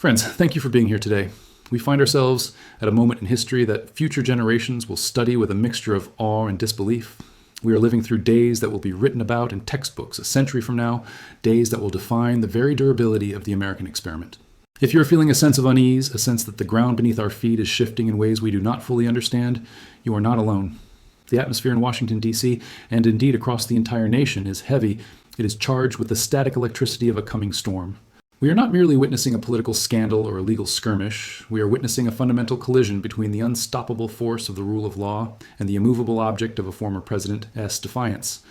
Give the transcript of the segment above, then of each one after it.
Friends, thank you for being here today. We find ourselves at a moment in history that future generations will study with a mixture of awe and disbelief. We are living through days that will be written about in textbooks a century from now, days that will define the very durability of the American experiment. If you're feeling a sense of unease, a sense that the ground beneath our feet is shifting in ways we do not fully understand, you are not alone. The atmosphere in Washington, D.C., and indeed across the entire nation, is heavy. It is charged with the static electricity of a coming storm. We are not merely witnessing a political scandal or a legal skirmish. We are witnessing a fundamental collision between the unstoppable force of the rule of law and the immovable object of a former president's defiance.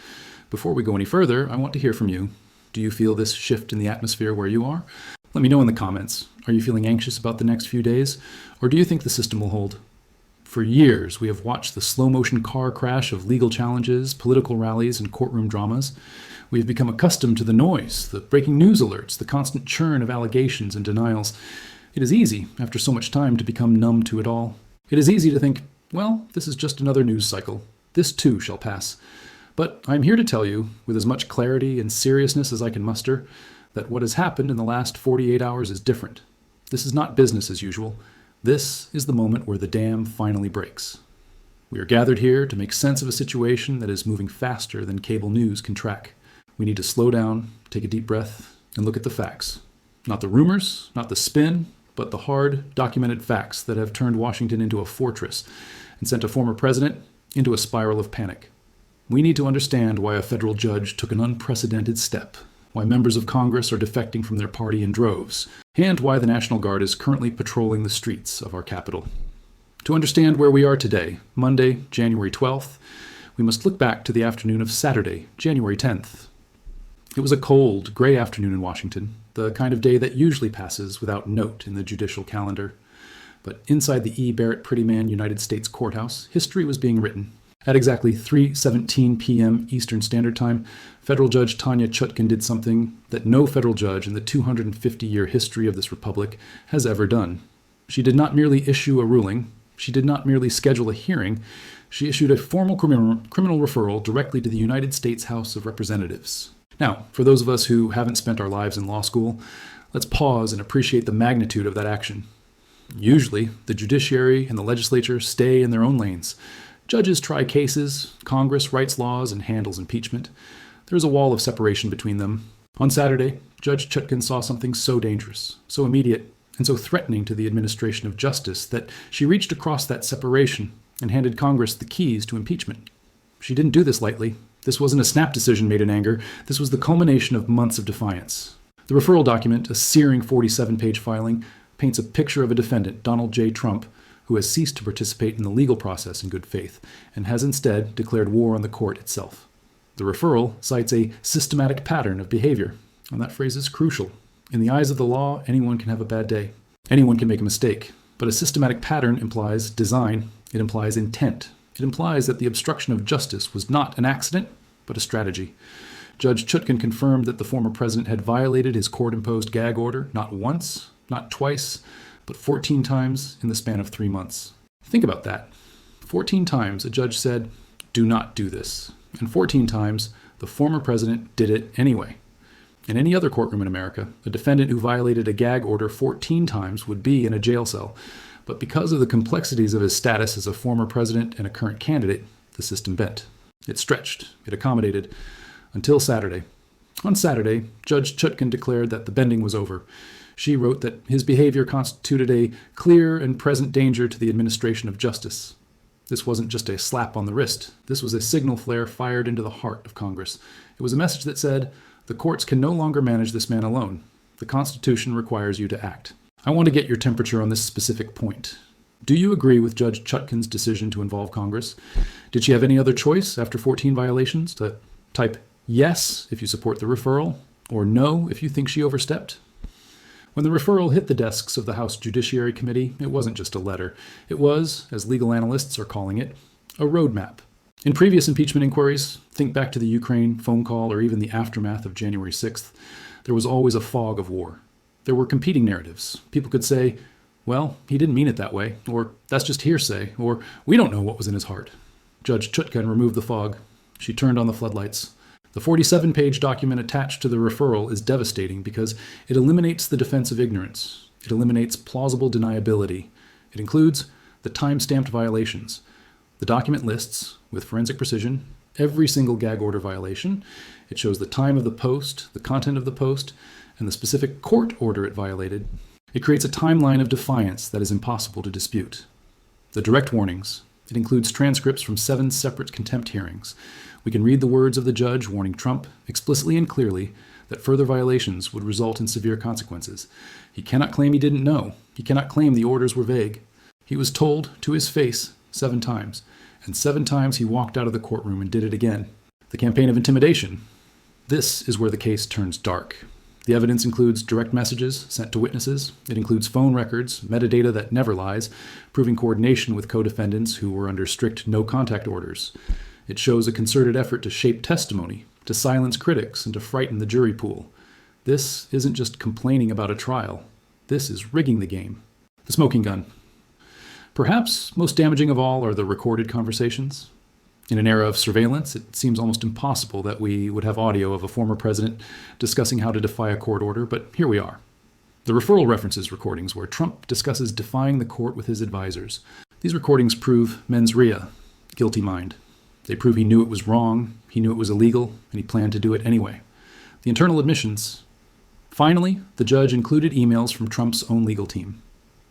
Before we go any further, I want to hear from you. Do you feel this shift in the atmosphere where you are? Let me know in the comments. Are you feeling anxious about the next few days? Or do you think the system will hold? For years, we have watched the slow-motion car crash of legal challenges, political rallies, and courtroom dramas. We have become accustomed to the noise, the breaking news alerts, the constant churn of allegations and denials. It is easy, after so much time, to become numb to it all. It is easy to think, well, this is just another news cycle. This too shall pass. But I'm here to tell you, with as much clarity and seriousness as I can muster, that what has happened in the last 48 hours is different. This is not business as usual. This is the moment where the dam finally breaks. We are gathered here to make sense of a situation that is moving faster than cable news can track. We need to slow down, take a deep breath, and look at the facts. Not the rumors, not the spin, but the hard, documented facts that have turned Washington into a fortress and sent a former president into a spiral of panic. We need to understand why a federal judge took an unprecedented step, why members of Congress are defecting from their party in droves, and why the National Guard is currently patrolling the streets of our capital. To understand where we are today, Monday, January 12th, we must look back to the afternoon of Saturday, January 10th. It was a cold, gray afternoon in Washington, the kind of day that usually passes without note in the judicial calendar. But inside the E. Barrett Prettyman United States Courthouse, history was being written. At exactly 3:17 p.m. Eastern Standard Time, Federal Judge Tanya Chutkan did something that no federal judge in the 250-year history of this republic has ever done. She did not merely issue a ruling. She did not merely schedule a hearing. She issued a formal criminal referral directly to the United States House of Representatives. Now, for those of us who haven't spent our lives in law school, let's pause and appreciate the magnitude of that action. Usually, the judiciary and the legislature stay in their own lanes. Judges try cases, Congress writes laws and handles impeachment. There's a wall of separation between them. On Saturday, Judge Chutkan saw something so dangerous, so immediate, and so threatening to the administration of justice that she reached across that separation and handed Congress the keys to impeachment. She didn't do this lightly. This wasn't a snap decision made in anger. This was the culmination of months of defiance. The referral document, a searing 47-page filing, paints a picture of a defendant, Donald J. Trump, who has ceased to participate in the legal process in good faith and has instead declared war on the court itself. The referral cites a systematic pattern of behavior, and that phrase is crucial. In the eyes of the law, anyone can have a bad day. Anyone can make a mistake. But a systematic pattern implies design. It implies intent. It implies that the obstruction of justice was not an accident, but a strategy. Judge Chutkan confirmed that the former president had violated his court-imposed gag order not once, not twice, but 14 times in the span of 3 months. Think about that. 14 times a judge said, do not do this. And 14 times the former president did it anyway. In any other courtroom in America, a defendant who violated a gag order 14 times would be in a jail cell. But because of the complexities of his status as a former president and a current candidate, the system bent. It stretched. It accommodated. Until Saturday. On Saturday, Judge Chutkan declared that the bending was over. She wrote that his behavior constituted a clear and present danger to the administration of justice. This wasn't just a slap on the wrist. This was a signal flare fired into the heart of Congress. It was a message that said, the courts can no longer manage this man alone. The Constitution requires you to act. I want to get your temperature on this specific point. Do you agree with Judge Chutkan's decision to involve Congress? Did she have any other choice after 14 violations to type yes if you support the referral, or no if you think she overstepped? When the referral hit the desks of the House Judiciary Committee, it wasn't just a letter. It was, as legal analysts are calling it, a roadmap. In previous impeachment inquiries, think back to the Ukraine phone call or even the aftermath of January 6th, there was always a fog of war. There were competing narratives. People could say, well, he didn't mean it that way, or that's just hearsay, or we don't know what was in his heart. Judge Chutkan removed the fog. She turned on the floodlights. The 47-page document attached to the referral is devastating because it eliminates the defense of ignorance. It eliminates plausible deniability. It includes the time-stamped violations. The document lists, with forensic precision, every single gag order violation. It shows the time of the post, the content of the post, and the specific court order it violated. It creates a timeline of defiance that is impossible to dispute. The direct warnings. It includes transcripts from 7 separate contempt hearings. We can read the words of the judge warning Trump explicitly and clearly that further violations would result in severe consequences. He cannot claim he didn't know. He cannot claim the orders were vague. He was told to his face 7 times, and 7 times he walked out of the courtroom and did it again. The campaign of intimidation. This is where the case turns dark. The evidence includes direct messages sent to witnesses. It includes phone records, metadata that never lies, proving coordination with co-defendants who were under strict no-contact orders. It shows a concerted effort to shape testimony, to silence critics, and to frighten the jury pool. This isn't just complaining about a trial. This is rigging the game. The smoking gun. Perhaps most damaging of all are the recorded conversations. In an era of surveillance, it seems almost impossible that we would have audio of a former president discussing how to defy a court order, but here we are. The referral references recordings where Trump discusses defying the court with his advisors. These recordings prove mens rea, guilty mind. They prove he knew it was wrong, he knew it was illegal, and he planned to do it anyway. The internal admissions. Finally, the judge included emails from Trump's own legal team.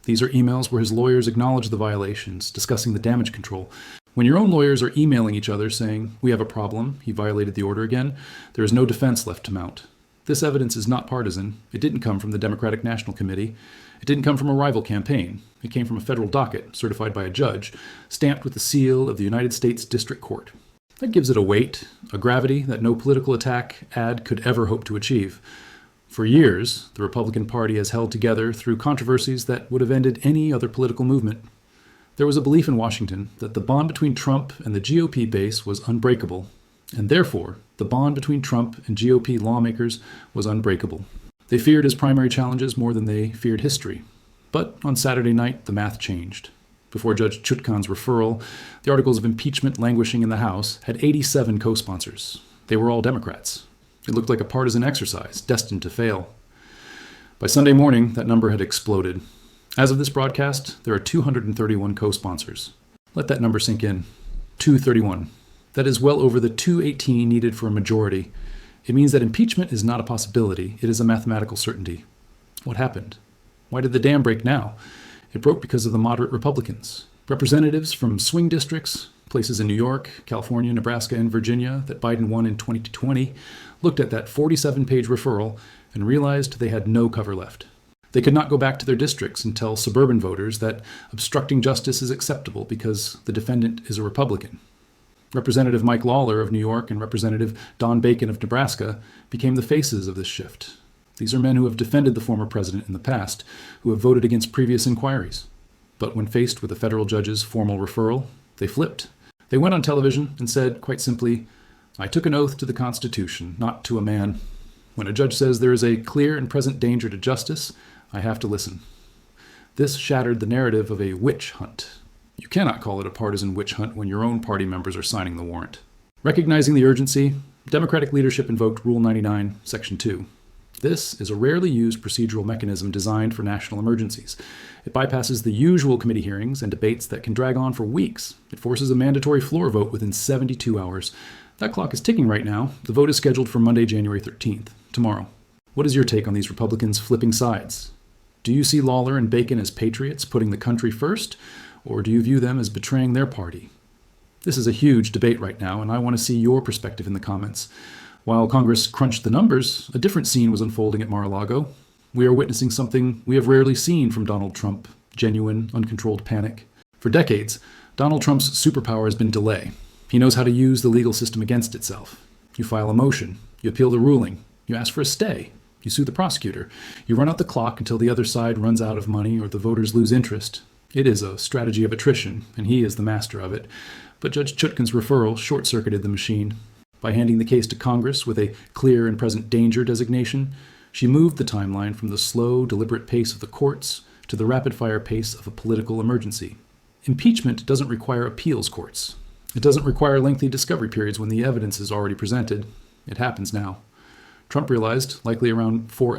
These are emails where his lawyers acknowledge the violations, discussing the damage control. When your own lawyers are emailing each other saying, "We have a problem, he violated the order again," there is no defense left to mount. This evidence is not partisan. It didn't come from the Democratic National Committee. It didn't come from a rival campaign. It came from a federal docket certified by a judge, stamped with the seal of the United States District Court. That gives it a weight, a gravity that no political attack ad could ever hope to achieve. For years, the Republican Party has held together through controversies that would have ended any other political movement. There was a belief in Washington that the bond between Trump and the GOP base was unbreakable, and therefore, the bond between Trump and GOP lawmakers was unbreakable. They feared his primary challenges more than they feared history. But on Saturday night, the math changed. Before Judge Chutkan's referral, the articles of impeachment languishing in the House had 87 co-sponsors. They were all Democrats. It looked like a partisan exercise, destined to fail. By Sunday morning, that number had exploded. As of this broadcast, there are 231 co-sponsors. Let that number sink in. 231. That is well over the 218 needed for a majority. It means that impeachment is not a possibility. It is a mathematical certainty. What happened? Why did the dam break now? It broke because of the moderate Republicans. Representatives from swing districts, places in New York, California, Nebraska, and Virginia that Biden won in 2020, looked at that 47-page referral and realized they had no cover left. They could not go back to their districts and tell suburban voters that obstructing justice is acceptable because the defendant is a Republican. Representative Mike Lawler of New York and Representative Don Bacon of Nebraska became the faces of this shift. These are men who have defended the former president in the past, who have voted against previous inquiries. But when faced with a federal judge's formal referral, they flipped. They went on television and said, quite simply, "I took an oath to the Constitution, not to a man. When a judge says there is a clear and present danger to justice, I have to listen." This shattered the narrative of a witch hunt. You cannot call it a partisan witch hunt when your own party members are signing the warrant. Recognizing the urgency, Democratic leadership invoked Rule 99, Section 2. This is a rarely used procedural mechanism designed for national emergencies. It bypasses the usual committee hearings and debates that can drag on for weeks. It forces a mandatory floor vote within 72 hours. That clock is ticking right now. The vote is scheduled for Monday, January 13th, tomorrow. What is your take on these Republicans flipping sides? Do you see Lawler and Bacon as patriots putting the country first, or do you view them as betraying their party? This is a huge debate right now, and I want to see your perspective in the comments. While Congress crunched the numbers, a different scene was unfolding at Mar-a-Lago. We are witnessing something we have rarely seen from Donald Trump, genuine, uncontrolled panic. For decades, Donald Trump's superpower has been delay. He knows how to use the legal system against itself. You file a motion, you appeal the ruling, you ask for a stay, you sue the prosecutor, you run out the clock until the other side runs out of money or the voters lose interest. It is a strategy of attrition, and he is the master of it. But Judge Chutkan's referral short-circuited the machine. By handing the case to Congress with a clear and present danger designation, she moved the timeline from the slow, deliberate pace of the courts to the rapid-fire pace of a political emergency. Impeachment doesn't require appeals courts. It doesn't require lengthy discovery periods when the evidence is already presented. It happens now. Trump realized, likely around 4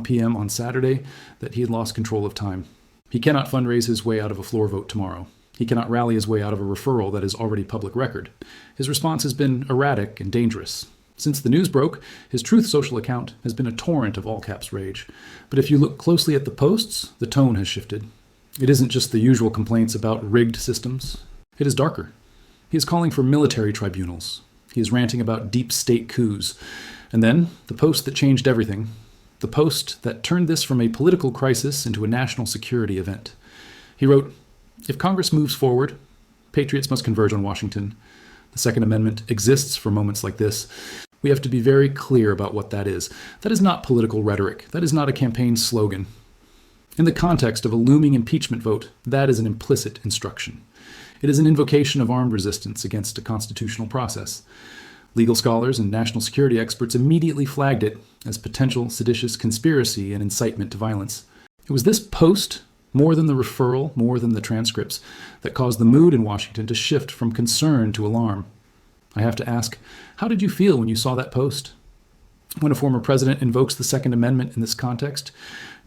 p.m. on Saturday, that he had lost control of time. He cannot fundraise his way out of a floor vote tomorrow. He cannot rally his way out of a referral that is already public record. His response has been erratic and dangerous. Since the news broke, his Truth Social account has been a torrent of all-caps rage. But if you look closely at the posts, the tone has shifted. It isn't just the usual complaints about rigged systems. It is darker. He is calling for military tribunals. He is ranting about deep state coups. And then, the post that changed everything. The post that turned this from a political crisis into a national security event. He wrote, "If Congress moves forward, patriots must converge on Washington. The Second Amendment exists for moments like this. We have to be very clear about what that is. That is not political rhetoric. That is not a campaign slogan. In the context of a looming impeachment vote, that is an implicit instruction. It is an invocation of armed resistance against a constitutional process. Legal scholars and national security experts immediately flagged it as potential seditious conspiracy and incitement to violence. It was this post, more than the referral, more than the transcripts, that caused the mood in Washington to shift from concern to alarm. I have to ask, how did you feel when you saw that post? When a former president invokes the Second Amendment in this context,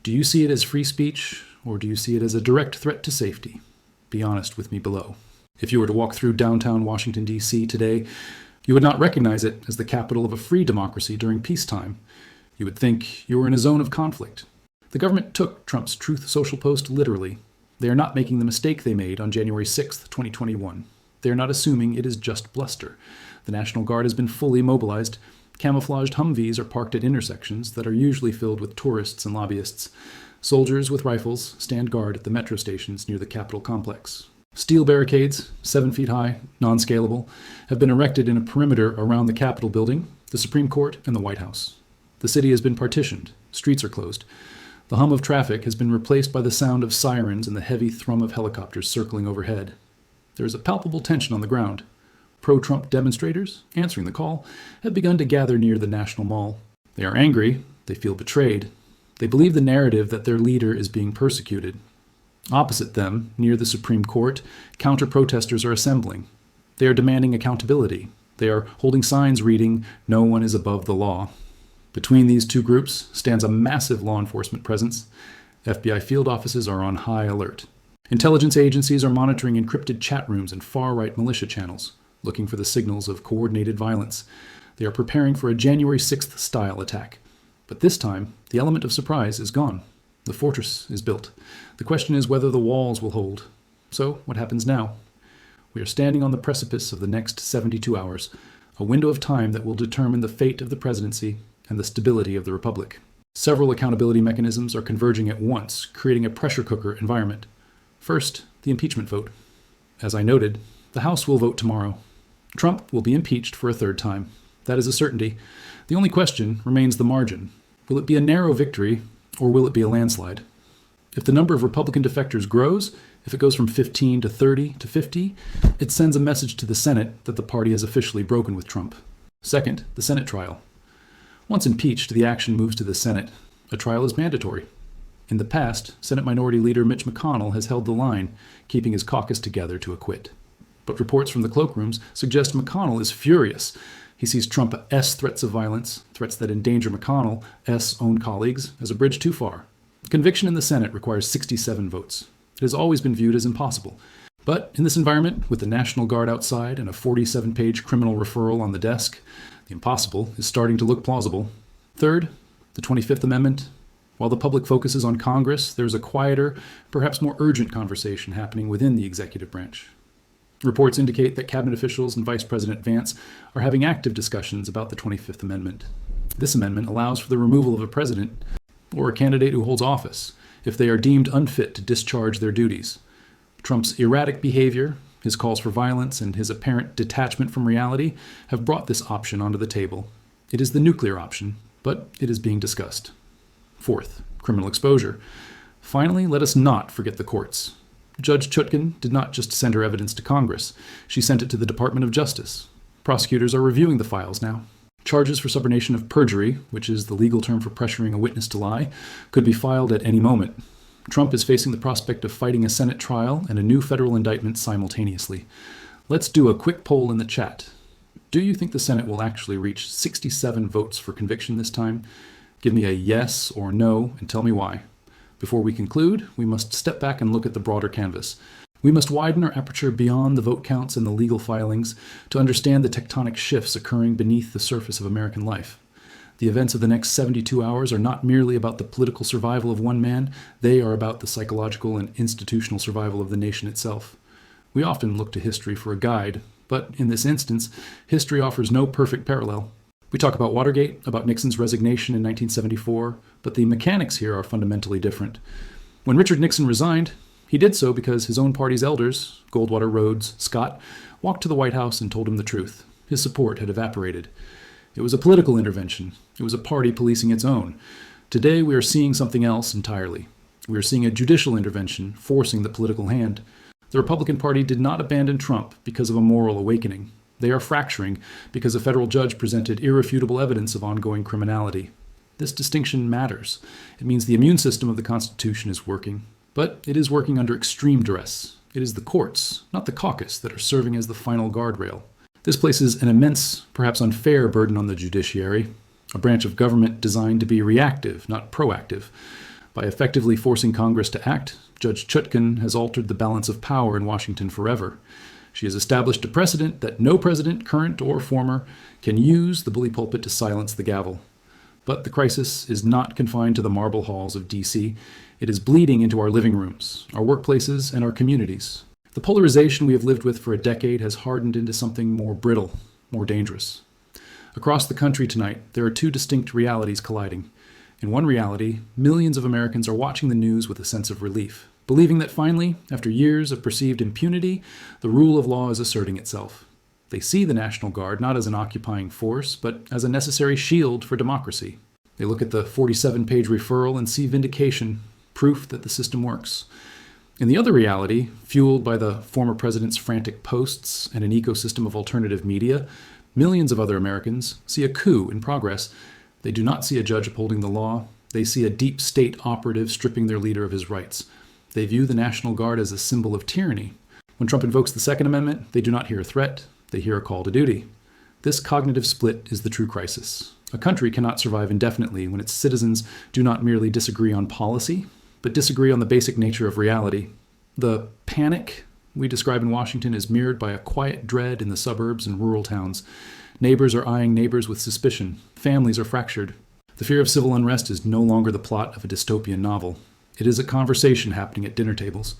do you see it as free speech, or do you see it as a direct threat to safety? Be honest with me below. If you were to walk through downtown Washington, D.C. today, you would not recognize it as the capital of a free democracy during peacetime. You would think you were in a zone of conflict. The government took Trump's Truth Social post literally. They are not making the mistake they made on January 6th, 2021. They are not assuming it is just bluster. The National Guard has been fully mobilized. Camouflaged Humvees are parked at intersections that are usually filled with tourists and lobbyists. Soldiers with rifles stand guard at the metro stations near the Capitol complex. Steel barricades, 7 feet high, non-scalable, have been erected in a perimeter around the Capitol building, the Supreme Court, and the White House. The city has been partitioned. Streets are closed. The hum of traffic has been replaced by the sound of sirens and the heavy thrum of helicopters circling overhead. There is a palpable tension on the ground. Pro-Trump demonstrators, answering the call, have begun to gather near the National Mall. They are angry. They feel betrayed. They believe the narrative that their leader is being persecuted. Opposite them, near the Supreme Court, counter-protesters are assembling. They are demanding accountability. They are holding signs reading, "No one is above the law." Between these two groups stands a massive law enforcement presence. FBI field offices are on high alert. Intelligence agencies are monitoring encrypted chat rooms and far-right militia channels, looking for the signals of coordinated violence. They are preparing for a January 6th-style attack. But this time, the element of surprise is gone. The fortress is built. The question is whether the walls will hold. So, what happens now? We are standing on the precipice of the next 72 hours, a window of time that will determine the fate of the presidency and the stability of the republic. Several accountability mechanisms are converging at once, creating a pressure cooker environment. First, the impeachment vote. As I noted, the House will vote tomorrow. Trump will be impeached for a third time. That is a certainty. The only question remains the margin. Will it be a narrow victory, or will it be a landslide? If the number of Republican defectors grows, if it goes from 15 to 30 to 50, it sends a message to the Senate that the party has officially broken with Trump. Second, the Senate trial. Once impeached, the action moves to the Senate. A trial is mandatory. In the past, Senate Minority Leader Mitch McConnell has held the line, keeping his caucus together to acquit. But reports from the cloakrooms suggest McConnell is furious. He sees Trump-esque threats of violence, threats that endanger McConnell's own colleagues, as a bridge too far. Conviction in the Senate requires 67 votes. It has always been viewed as impossible. But in this environment, with the National Guard outside and a 47-page criminal referral on the desk, the impossible is starting to look plausible. Third, the 25th Amendment. While the public focuses on Congress, there is a quieter, perhaps more urgent conversation happening within the executive branch. Reports indicate that cabinet officials and Vice President Vance are having active discussions about the 25th Amendment. This amendment allows for the removal of a president or a candidate who holds office if they are deemed unfit to discharge their duties. Trump's erratic behavior, his calls for violence, and his apparent detachment from reality have brought this option onto the table. It is the nuclear option, but it is being discussed. Fourth, criminal exposure. Finally, let us not forget the courts. Judge Chutkan did not just send her evidence to Congress. She sent it to the Department of Justice. Prosecutors are reviewing the files now. Charges for subornation of perjury, which is the legal term for pressuring a witness to lie, could be filed at any moment. Trump is facing the prospect of fighting a Senate trial and a new federal indictment simultaneously. Let's do a quick poll in the chat. Do you think the Senate will actually reach 67 votes for conviction this time? Give me a yes or no and tell me why. Before we conclude, we must step back and look at the broader canvas. We must widen our aperture beyond the vote counts and the legal filings to understand the tectonic shifts occurring beneath the surface of American life. The events of the next 72 hours are not merely about the political survival of one man, they are about the psychological and institutional survival of the nation itself. We often look to history for a guide, but in this instance, history offers no perfect parallel. We talk about Watergate, about Nixon's resignation in 1974, but the mechanics here are fundamentally different. When Richard Nixon resigned, he did so because his own party's elders, Goldwater, Rhodes, Scott, walked to the White House and told him the truth. His support had evaporated. It was a political intervention. It was a party policing its own. Today we are seeing something else entirely. We are seeing a judicial intervention forcing the political hand. The Republican Party did not abandon Trump because of a moral awakening. They are fracturing because a federal judge presented irrefutable evidence of ongoing criminality. This distinction matters. It means the immune system of the Constitution is working, but it is working under extreme duress. It is the courts, not the caucus, that are serving as the final guardrail. This places an immense, perhaps unfair burden on the judiciary, a branch of government designed to be reactive, not proactive. By effectively forcing Congress to act, Judge Chutkan has altered the balance of power in Washington forever. She has established a precedent that no president, current or former, can use the bully pulpit to silence the gavel. But the crisis is not confined to the marble halls of D.C. It is bleeding into our living rooms, our workplaces, and our communities. The polarization we have lived with for a decade has hardened into something more brittle, more dangerous. Across the country tonight, there are two distinct realities colliding. In one reality, millions of Americans are watching the news with a sense of relief, believing that finally, after years of perceived impunity, the rule of law is asserting itself. They see the National Guard not as an occupying force, but as a necessary shield for democracy. They look at the 47-page referral and see vindication, proof that the system works. In the other reality, fueled by the former president's frantic posts and an ecosystem of alternative media, millions of other Americans see a coup in progress. They do not see a judge upholding the law. They see a deep state operative stripping their leader of his rights. They view the National Guard as a symbol of tyranny. When Trump invokes the Second Amendment, they do not hear a threat. They hear a call to duty. This cognitive split is the true crisis. A country cannot survive indefinitely when its citizens do not merely disagree on policy, but disagree on the basic nature of reality. The panic we describe in Washington is mirrored by a quiet dread in the suburbs and rural towns. Neighbors are eyeing neighbors with suspicion. Families are fractured. The fear of civil unrest is no longer the plot of a dystopian novel. It is a conversation happening at dinner tables.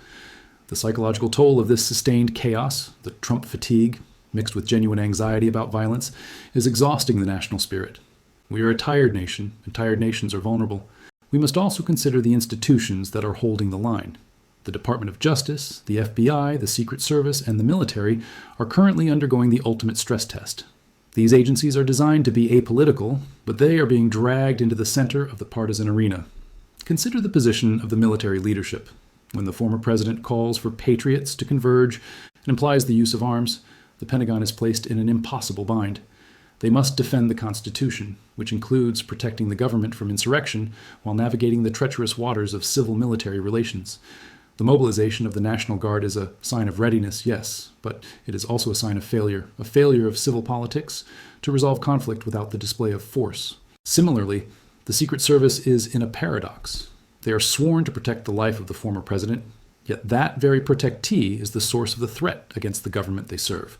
The psychological toll of this sustained chaos, the Trump fatigue, mixed with genuine anxiety about violence, is exhausting the national spirit. We are a tired nation, and tired nations are vulnerable. We must also consider the institutions that are holding the line. The Department of Justice, the FBI, the Secret Service, and the military are currently undergoing the ultimate stress test. These agencies are designed to be apolitical, but they are being dragged into the center of the partisan arena. Consider the position of the military leadership. When the former president calls for patriots to converge and implies the use of arms, the Pentagon is placed in an impossible bind. They must defend the Constitution, which includes protecting the government from insurrection while navigating the treacherous waters of civil-military relations. The mobilization of the National Guard is a sign of readiness, yes, but it is also a sign of failure of civil politics to resolve conflict without the display of force. Similarly, the Secret Service is in a paradox. They are sworn to protect the life of the former president, yet that very protectee is the source of the threat against the government they serve.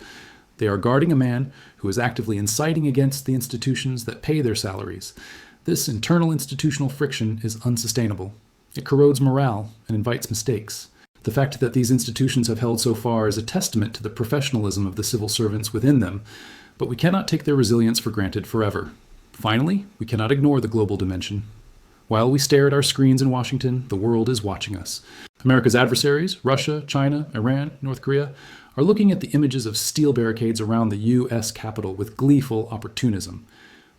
They are guarding a man who is actively inciting against the institutions that pay their salaries. This internal institutional friction is unsustainable. It corrodes morale and invites mistakes. The fact that these institutions have held so far is a testament to the professionalism of the civil servants within them, but we cannot take their resilience for granted forever. Finally, we cannot ignore the global dimension. While we stare at our screens in Washington, the world is watching us. America's adversaries, Russia, China, Iran, North Korea, are looking at the images of steel barricades around the U.S. Capitol with gleeful opportunism.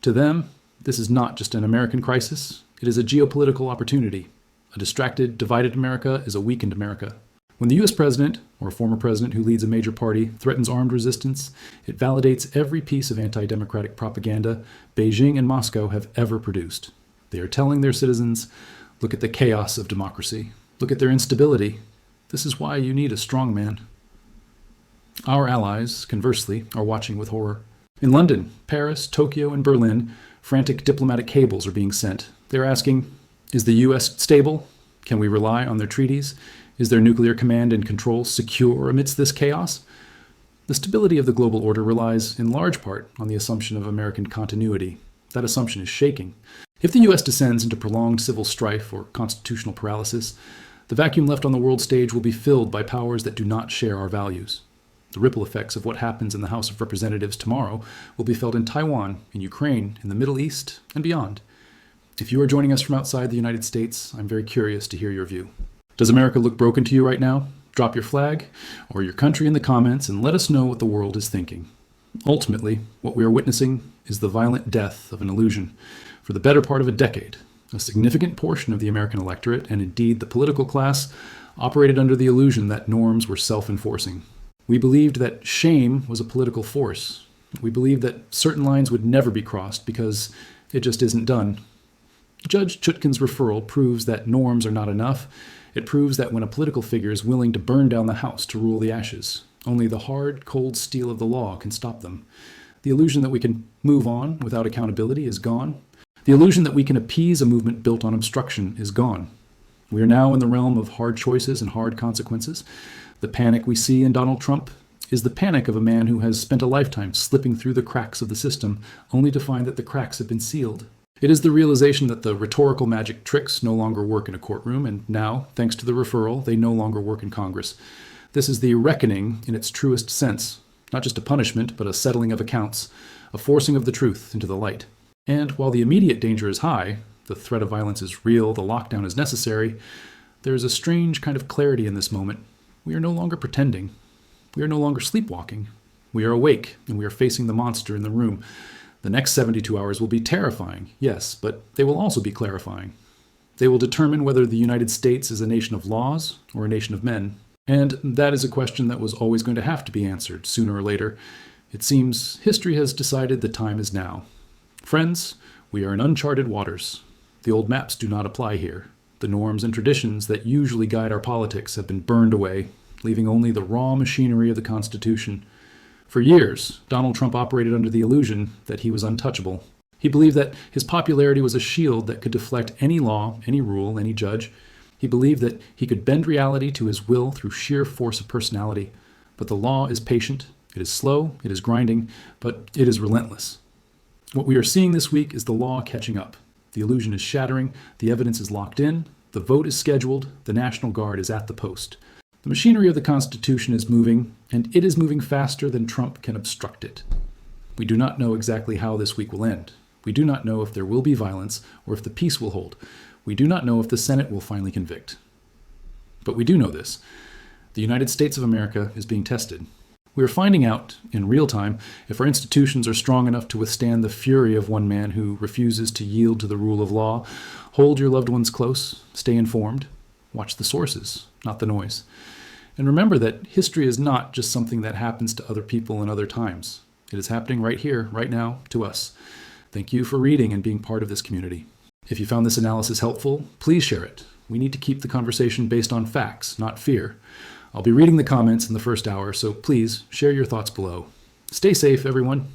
To them, this is not just an American crisis, it is a geopolitical opportunity. A distracted, divided America is a weakened America. When the U.S. president, or a former president who leads a major party, threatens armed resistance, it validates every piece of anti-democratic propaganda Beijing and Moscow have ever produced. They are telling their citizens, look at the chaos of democracy. Look at their instability. This is why you need a strong man. Our allies, conversely, are watching with horror. In London, Paris, Tokyo, and Berlin, frantic diplomatic cables are being sent. They're asking, is the U.S. stable? Can we rely on their treaties? Is their nuclear command and control secure amidst this chaos? The stability of the global order relies, in large part, on the assumption of American continuity. That assumption is shaking. If the U.S. descends into prolonged civil strife or constitutional paralysis, the vacuum left on the world stage will be filled by powers that do not share our values. The ripple effects of what happens in the House of Representatives tomorrow will be felt in Taiwan, in Ukraine, in the Middle East, and beyond. If you are joining us from outside the United States, I'm very curious to hear your view. Does America look broken to you right now? Drop your flag or your country in the comments and let us know what the world is thinking. Ultimately, what we are witnessing is the violent death of an illusion. For the better part of a decade, a significant portion of the American electorate, and indeed the political class, operated under the illusion that norms were self-enforcing. We believed that shame was a political force. We believed that certain lines would never be crossed because it just isn't done. Judge Chutkan's referral proves that norms are not enough. It proves that when a political figure is willing to burn down the house to rule the ashes, only the hard, cold steel of the law can stop them. The illusion that we can move on without accountability is gone. The illusion that we can appease a movement built on obstruction is gone. We are now in the realm of hard choices and hard consequences. The panic we see in Donald Trump is the panic of a man who has spent a lifetime slipping through the cracks of the system, only to find that the cracks have been sealed. It is the realization that the rhetorical magic tricks no longer work in a courtroom, and now, thanks to the referral, they no longer work in Congress. This is the reckoning in its truest sense, not just a punishment, but a settling of accounts, a forcing of the truth into the light. And while the immediate danger is high, the threat of violence is real, the lockdown is necessary, there is a strange kind of clarity in this moment. We are no longer pretending. We are no longer sleepwalking. We are awake, and we are facing the monster in the room. The next 72 hours will be terrifying, yes, but they will also be clarifying. They will determine whether the United States is a nation of laws or a nation of men. And that is a question that was always going to have to be answered, sooner or later. It seems history has decided the time is now. Friends, we are in uncharted waters. The old maps do not apply here. The norms and traditions that usually guide our politics have been burned away, leaving only the raw machinery of the Constitution. For years, Donald Trump operated under the illusion that he was untouchable. He believed that his popularity was a shield that could deflect any law, any rule, any judge. He believed that he could bend reality to his will through sheer force of personality. But the law is patient, it is slow, it is grinding, but it is relentless. What we are seeing this week is the law catching up. The illusion is shattering, the evidence is locked in, the vote is scheduled, the National Guard is at the post. The machinery of the Constitution is moving, and it is moving faster than Trump can obstruct it. We do not know exactly how this week will end. We do not know if there will be violence or if the peace will hold. We do not know if the Senate will finally convict. But we do know this. The United States of America is being tested. We are finding out, in real time, if our institutions are strong enough to withstand the fury of one man who refuses to yield to the rule of law. Hold your loved ones close, stay informed, watch the sources, not the noise. And remember that history is not just something that happens to other people in other times. It is happening right here, right now, to us. Thank you for reading and being part of this community. If you found this analysis helpful, please share it. We need to keep the conversation based on facts, not fear. I'll be reading the comments in the first hour, so please share your thoughts below. Stay safe, everyone.